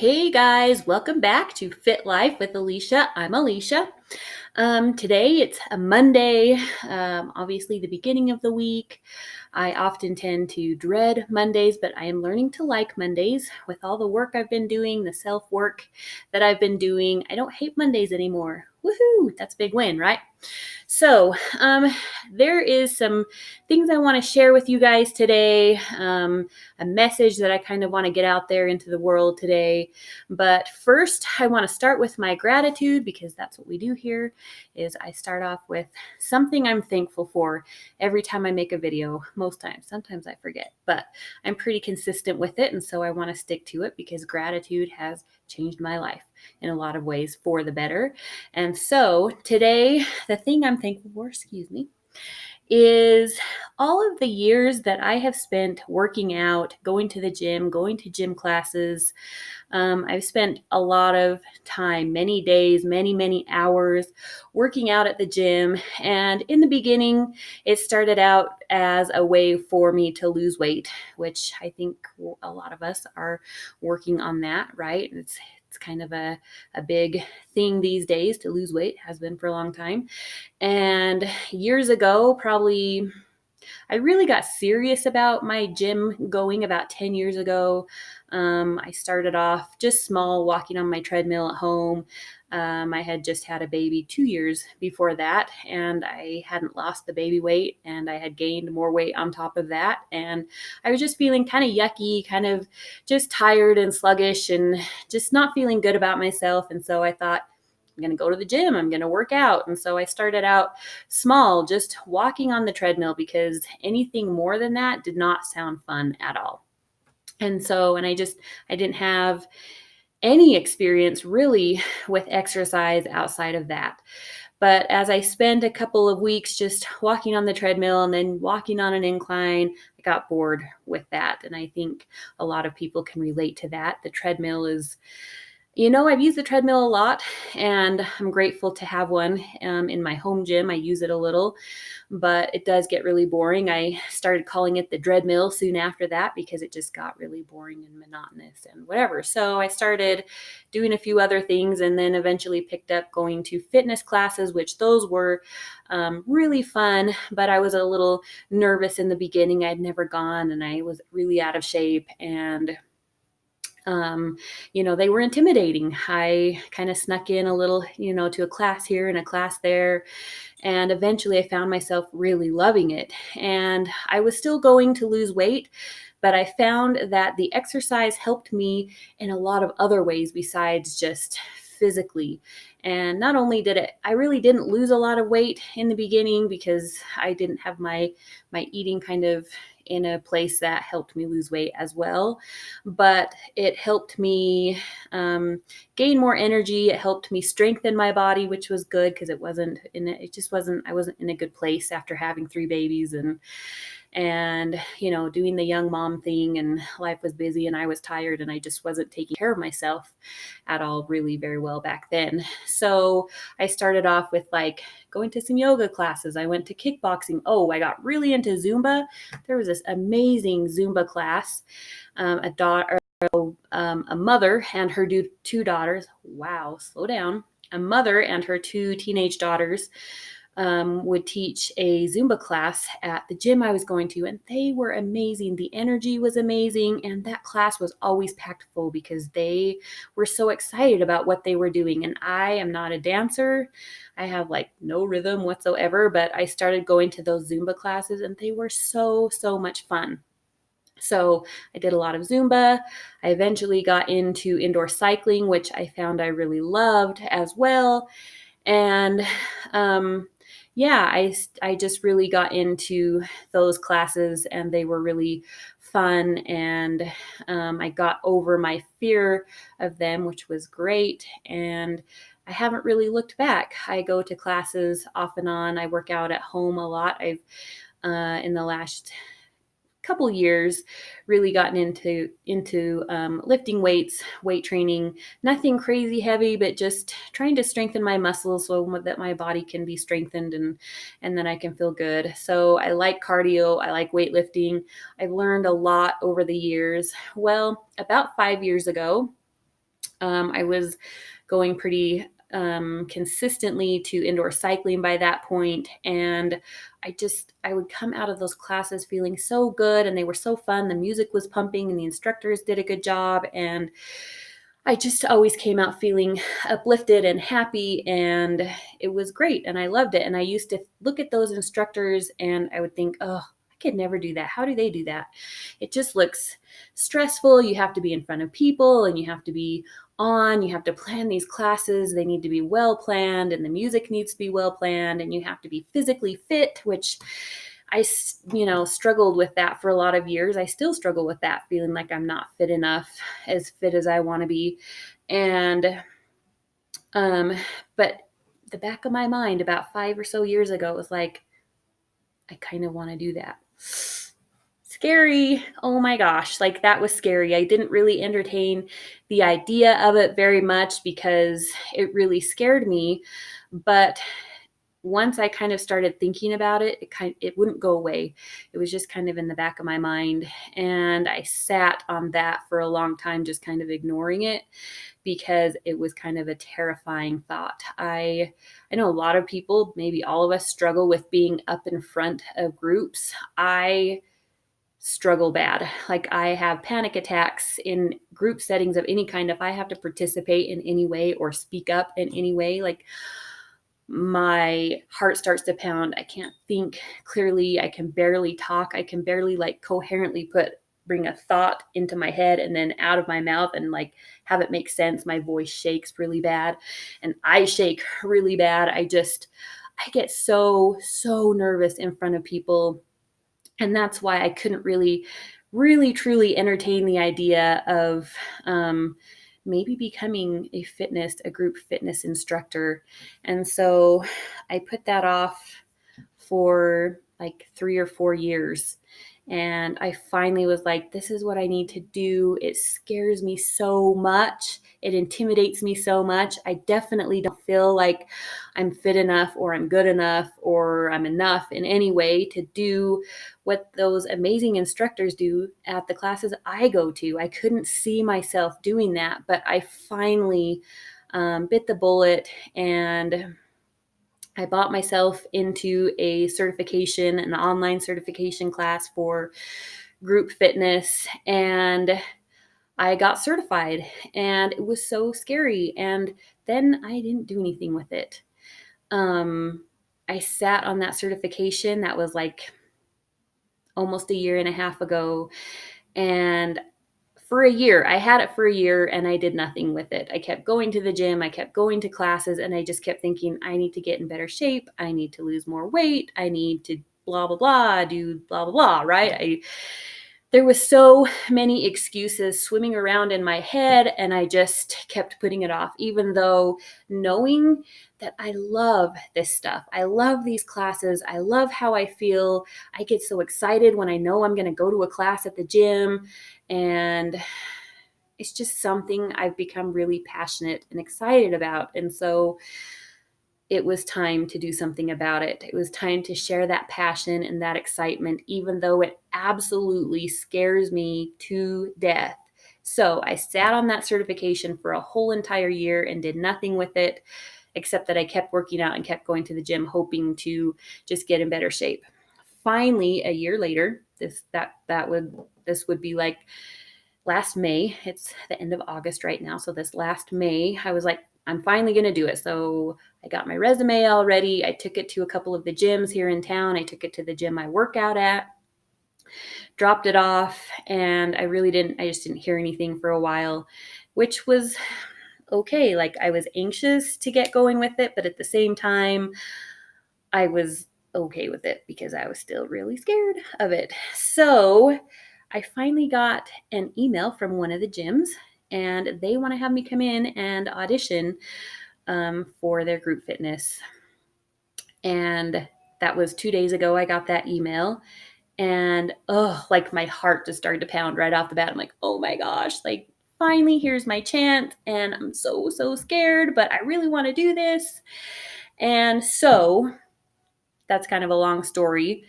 Hey guys, welcome back to Fit Life with Alicia. I'm Alicia. Today it's a Monday, obviously the beginning of the week. I often tend to dread Mondays, but I am learning to like Mondays with all the work I've been doing, the self work that I've been doing. I don't hate Mondays anymore. Woohoo! That's a big win, right? So, there is some things I want to share with you guys today, a message that I kind of want to get out there into the world today. But first, I want to start with my gratitude because that's what we do here is I start off with something I'm thankful for every time I make a video. Most times, sometimes I forget, but I'm pretty consistent with it. And so I want to stick to it because gratitude has changed my life in a lot of ways for the better. And so today, the thing I'm thankful for, is all of the years that I have spent working out, going to the gym, going to gym classes. I've spent a lot of time, many days, many hours working out at the gym. And in the beginning, it started out as a way for me to lose weight, which I think a lot of us are working on that, right? It's kind of a big thing these days to lose weight, has been for a long time. And years ago, probably I really got serious about my gym going about 10 years ago. I started off just small, walking on my treadmill at home. I had just had a baby 2 years before that, and I hadn't lost the baby weight, and I had gained more weight on top of that. And I was just feeling kind of yucky, kind of just tired and sluggish, and just not feeling good about myself. And so I thought, I'm going to go to the gym. I'm going to work out. And so I started out small, just walking on the treadmill because anything more than that did not sound fun at all. And so, I didn't have any experience really with exercise outside of that. But as I spent a couple of weeks just walking on the treadmill and then walking on an incline, I got bored with that. And I think a lot of people can relate to that. The treadmill is, I've used the treadmill a lot, and I'm grateful to have one in my home gym. I use it a little, but it does get really boring. I started calling it the dreadmill soon after that because it just got really boring and monotonous and whatever. So I started doing a few other things and then eventually picked up going to fitness classes, which those were really fun, but I was a little nervous in the beginning. I'd never gone and I was really out of shape, and they were intimidating. I kind of snuck in a little, to a class here and a class there. And eventually I found myself really loving it. And I was still going to lose weight, but I found that the exercise helped me in a lot of other ways besides just physically. And not only I really didn't lose a lot of weight in the beginning because I didn't have my eating kind of in a place that helped me lose weight as well, but it helped me gain more energy. It helped me strengthen my body, which was good because I wasn't in a good place after having three babies and doing the young mom thing, and life was busy and I was tired and I just wasn't taking care of myself at all really very well back then. So I started off with like going to some yoga classes. I went to kickboxing. Oh, I got really into Zumba. There was this amazing Zumba class. A mother and her two daughters. Wow, slow down. A mother and her two teenage daughters would teach a Zumba class at the gym I was going to, and they were amazing. The energy was amazing, and that class was always packed full because they were so excited about what they were doing. And I am not a dancer. I have like no rhythm whatsoever, but I started going to those Zumba classes, and they were so much fun. So I did a lot of Zumba. I eventually got into indoor cycling, which I found I really loved as well. And yeah, I just really got into those classes, and they were really fun. And I got over my fear of them, which was great. And I haven't really looked back. I go to classes off and on. I work out at home a lot. I've in the last couple years really gotten into lifting weights, weight training, nothing crazy heavy, but just trying to strengthen my muscles so that my body can be strengthened and then I can feel good. So I like cardio, I like weightlifting. I've learned a lot over the years. Well, about 5 years ago, I was going pretty consistently to indoor cycling by that point, and I would come out of those classes feeling so good, and they were so fun. The music was pumping and the instructors did a good job, and I just always came out feeling uplifted and happy, and it was great, and I loved it. And I used to look at those instructors and I would think, oh, I could never do that. How do they do that? It just looks stressful. You have to be in front of people and you have to be on, you have to plan these classes. They need to be well planned, and the music needs to be well planned, and you have to be physically fit, which struggled with that for a lot of years. I still struggle with that, feeling like I'm not fit enough, as fit as I want to be. And, um, but the back of my mind about 5 or so years ago was like, I kind of want to do that. Scary. Oh my gosh. Like, that was scary. I didn't really entertain the idea of it very much because it really scared me. But once I kind of started thinking about it, it wouldn't go away. It was just kind of in the back of my mind, and I sat on that for a long time, just kind of ignoring it because it was kind of a terrifying thought. I know a lot of people, maybe all of us, struggle with being up in front of groups. I struggle bad. Like, I have panic attacks in group settings of any kind if I have to participate in any way or speak up in any way. Like, my heart starts to pound. I can't think clearly. I can barely talk. I can barely coherently bring a thought into my head and then out of my mouth and have it make sense. My voice shakes really bad and I shake really bad. I get so nervous in front of people. And that's why I couldn't really truly entertain the idea of maybe becoming a group fitness instructor. And so I put that off for like 3 or 4 years. And I finally was like, this is what I need to do. It scares me so much. It intimidates me so much. I definitely don't feel like I'm fit enough or I'm good enough or I'm enough in any way to do what those amazing instructors do at the classes I go to. I couldn't see myself doing that, but I finally bit the bullet, and I bought myself into an online certification class for group fitness, and I got certified, and it was so scary. And then I didn't do anything with it. Um, I sat on that certification. That was like almost a year and a half ago. And for a year, I had it for a year and I did nothing with it. I kept going to the gym, I kept going to classes, and I just kept thinking, I need to get in better shape. I need to lose more weight. I need to blah, blah, blah, do blah, blah, blah, right? There was so many excuses swimming around in my head, and I just kept putting it off, even though knowing that I love this stuff. I love these classes. I love how I feel. I get so excited when I know I'm going to go to a class at the gym, and it's just something I've become really passionate and excited about. And so it was time to do something about it. It was time to share that passion and that excitement, even though it absolutely scares me to death. So I sat on that certification for a whole entire year and did nothing with it, except that I kept working out and kept going to the gym, hoping to just get in better shape. Finally, a year later, this would be like last May. It's the end of August right now. So this last May, I was like, I'm finally going to do it. So I got my resume all ready. I took it to a couple of the gyms here in town. I took it to the gym I work out at, dropped it off, and I just didn't hear anything for a while, which was okay. Like, I was anxious to get going with it, but at the same time, I was okay with it because I was still really scared of it. So I finally got an email from one of the gyms, and they want to have me come in and audition for their group fitness. And that was 2 days ago. I got that email, and like, my heart just started to pound right off the bat. I'm like, oh my gosh, like, finally, here's my chance. And I'm so scared, but I really want to do this. And so that's kind of a long story.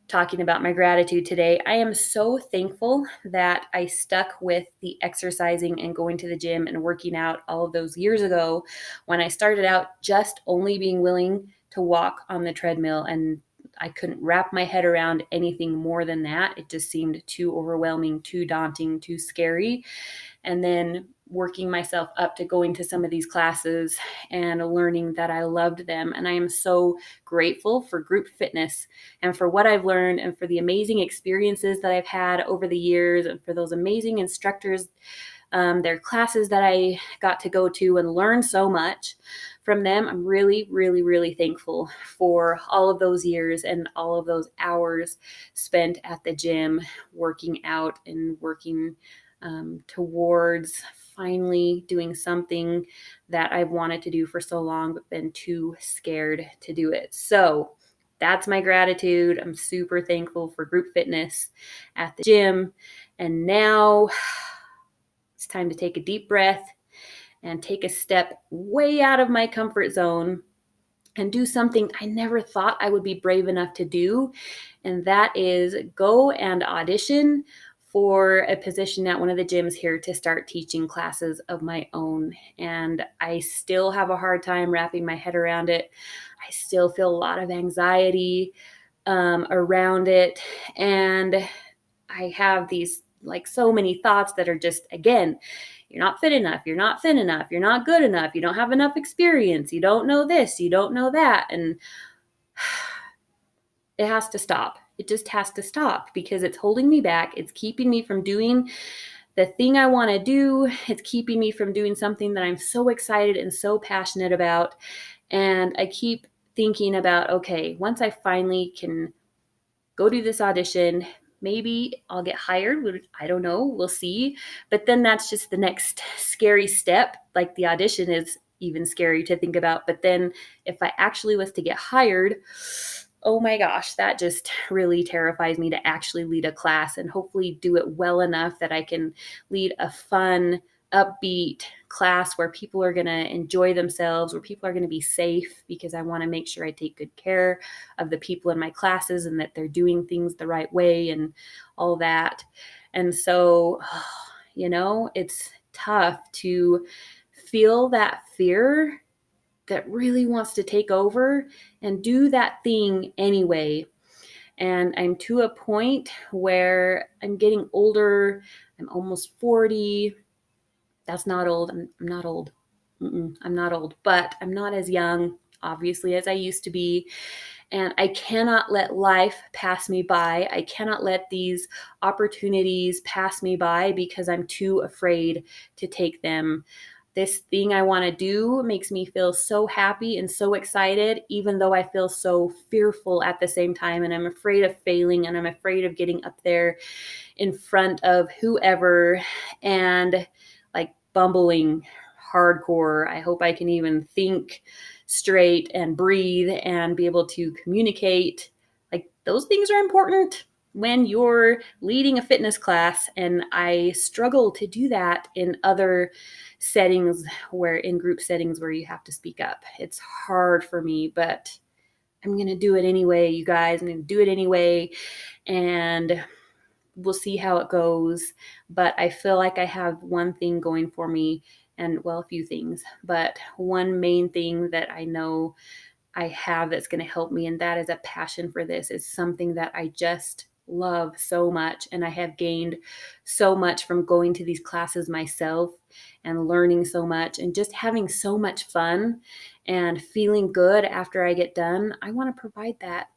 talking about my gratitude today. I am so thankful that I stuck with the exercising and going to the gym and working out all of those years ago when I started out just only being willing to walk on the treadmill, and I couldn't wrap my head around anything more than that. It just seemed too overwhelming, too daunting, too scary. And then working myself up to going to some of these classes and learning that I loved them. And I am so grateful for group fitness and for what I've learned and for the amazing experiences that I've had over the years and for those amazing instructors, their classes that I got to go to and learn so much from them. I'm really, really, really thankful for all of those years and all of those hours spent at the gym working out and working towards finally doing something that I've wanted to do for so long but been too scared to do it. So that's my gratitude. I'm super thankful for group fitness at the gym. And now it's time to take a deep breath and take a step way out of my comfort zone and do something I never thought I would be brave enough to do. And that is go and audition for a position at one of the gyms here to start teaching classes of my own. And I still have a hard time wrapping my head around it. I still feel a lot of anxiety around it. And I have these like so many thoughts that are just, again, you're not fit enough, you're not thin enough, you're not good enough, you don't have enough experience, you don't know this, you don't know that. And it has to stop. It just has to stop because it's holding me back. It's keeping me from doing the thing I want to do. It's keeping me from doing something that I'm so excited and so passionate about. And I keep thinking about, okay, once I finally can go do this audition, maybe I'll get hired. I don't know. We'll see. But then that's just the next scary step. Like the audition is even scary to think about. But then if I actually was to get hired, oh my gosh, that just really terrifies me to actually lead a class and hopefully do it well enough that I can lead a fun, upbeat class where people are going to enjoy themselves, where people are going to be safe, because I want to make sure I take good care of the people in my classes and that they're doing things the right way and all that. And so, it's tough to feel that fear that really wants to take over and do that thing anyway. And I'm to a point where I'm getting older. I'm almost 40. That's not old. I'm not old. I'm not old, but I'm not as young, obviously, as I used to be. And I cannot let life pass me by. I cannot let these opportunities pass me by because I'm too afraid to take them. This thing I want to do makes me feel so happy and so excited, even though I feel so fearful at the same time. And I'm afraid of failing and I'm afraid of getting up there in front of whoever and like bumbling hardcore. I hope I can even think straight and breathe and be able to communicate. Like those things are important when you're leading a fitness class. And I struggle to do that in other settings in group settings where you have to speak up. It's hard for me, but I'm going to do it anyway, you guys. I'm going to do it anyway. And we'll see how it goes. But I feel like I have one thing going for me, and well, a few things, but one main thing that I know I have that's going to help me, and that is a passion for this. It's something that I just love so much, and I have gained so much from going to these classes myself and learning so much and just having so much fun and feeling good after I get done. I want to provide that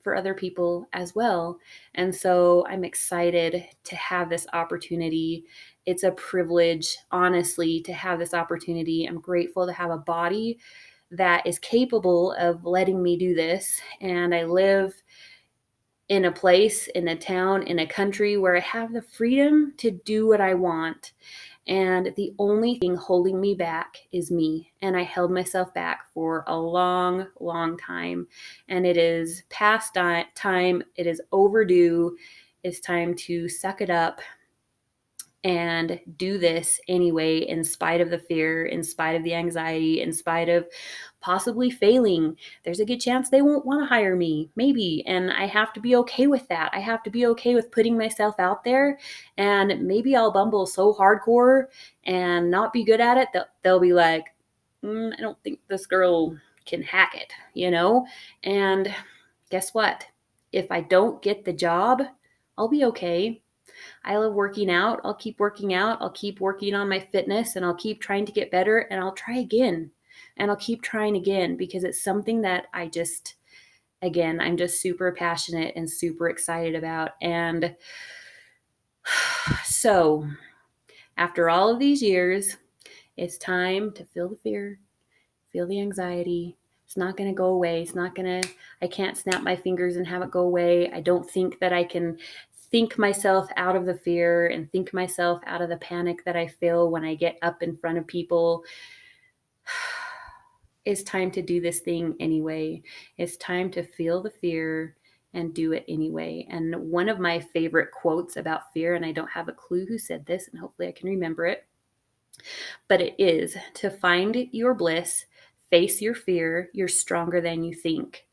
for other people as well. And so I'm excited to have this opportunity. It's a privilege, honestly, to have this opportunity. I'm grateful to have a body that is capable of letting me do this. And I live in a place, in a town, in a country where I have the freedom to do what I want. And the only thing holding me back is me. And I held myself back for a long, long time. And it is past time. It is overdue. It's time to suck it up and do this anyway, in spite of the fear, in spite of the anxiety, in spite of possibly failing. There's a good chance they won't want to hire me, maybe. And I have to be okay with that. I have to be okay with putting myself out there. And maybe I'll bumble so hardcore and not be good at it that they'll be like, I don't think this girl can hack it, And guess what? If I don't get the job, I'll be okay. I love working out. I'll keep working out. I'll keep working on my fitness and I'll keep trying to get better and I'll try again. And I'll keep trying again because it's something that I'm just super passionate and super excited about. And so, after all of these years, it's time to feel the fear, feel the anxiety. It's not going to go away. I can't snap my fingers and have it go away. I don't think that I can think myself out of the fear and think myself out of the panic that I feel when I get up in front of people. It's time to do this thing anyway. It's time to feel the fear and do it anyway. And one of my favorite quotes about fear, and I don't have a clue who said this, and hopefully I can remember it, but it is to find your bliss, face your fear, you're stronger than you think.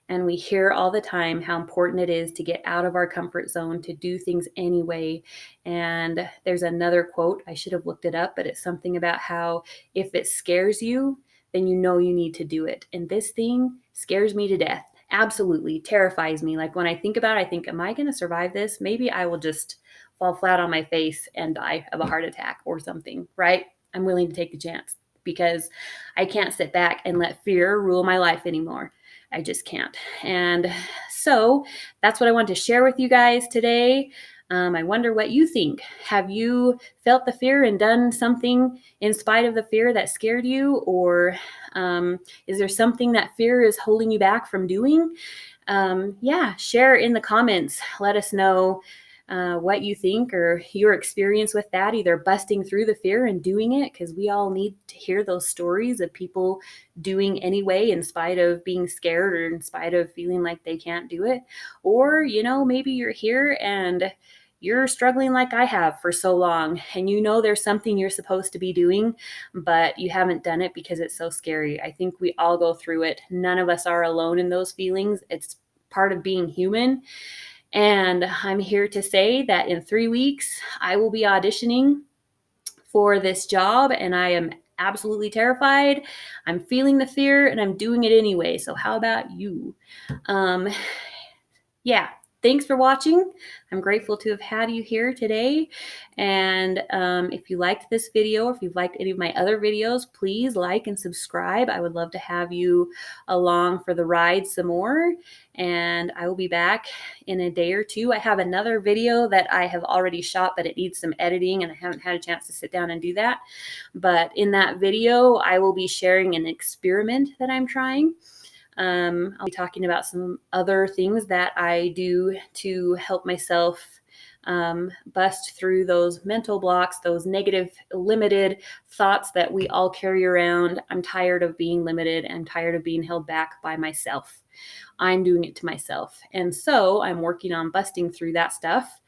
And we hear all the time how important it is to get out of our comfort zone, to do things anyway. And there's another quote, I should have looked it up, but it's something about how if it scares you, then you know you need to do it. And this thing scares me to death. Absolutely terrifies me. Like when I think about it, I think, am I going to survive this? Maybe I will just fall flat on my face and die of a heart attack or something, right? I'm willing to take the chance because I can't sit back and let fear rule my life anymore. I just can't. And so that's what I wanted to share with you guys today. I wonder what you think. Have you felt the fear and done something in spite of the fear that scared you? Or is there something that fear is holding you back from doing? Share in the comments. Let us know what you think or your experience with that, either busting through the fear and doing it, because we all need to hear those stories of people doing anyway in spite of being scared or in spite of feeling like they can't do it. Or, maybe you're here and you're struggling like I have for so long and there's something you're supposed to be doing, but you haven't done it because it's so scary. I think we all go through it. None of us are alone in those feelings. It's part of being human. And I'm here to say that in 3 weeks, I will be auditioning for this job, and I am absolutely terrified. I'm feeling the fear, and I'm doing it anyway. So how about you? Thanks for watching. I'm grateful to have had you here today. And if you liked this video, or if you've liked any of my other videos, please like and subscribe. I would love to have you along for the ride some more. And I will be back in a day or two. I have another video that I have already shot, but it needs some editing, and I haven't had a chance to sit down and do that. But in that video, I will be sharing an experiment that I'm trying. I'll be talking about some other things that I do to help myself bust through those mental blocks, those negative, limited thoughts that we all carry around. I'm tired of being limited. I'm tired of being held back by myself. I'm doing it to myself. And so I'm working on busting through that stuff.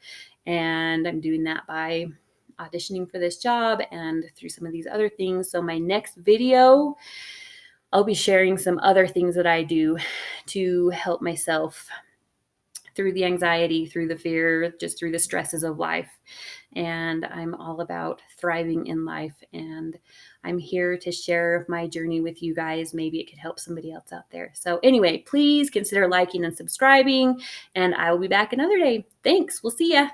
And I'm doing that by auditioning for this job and through some of these other things. So my next video, I'll be sharing some other things that I do to help myself through the anxiety, through the fear, just through the stresses of life. And I'm all about thriving in life. And I'm here to share my journey with you guys. Maybe it could help somebody else out there. So anyway, please consider liking and subscribing. And I will be back another day. Thanks. We'll see ya.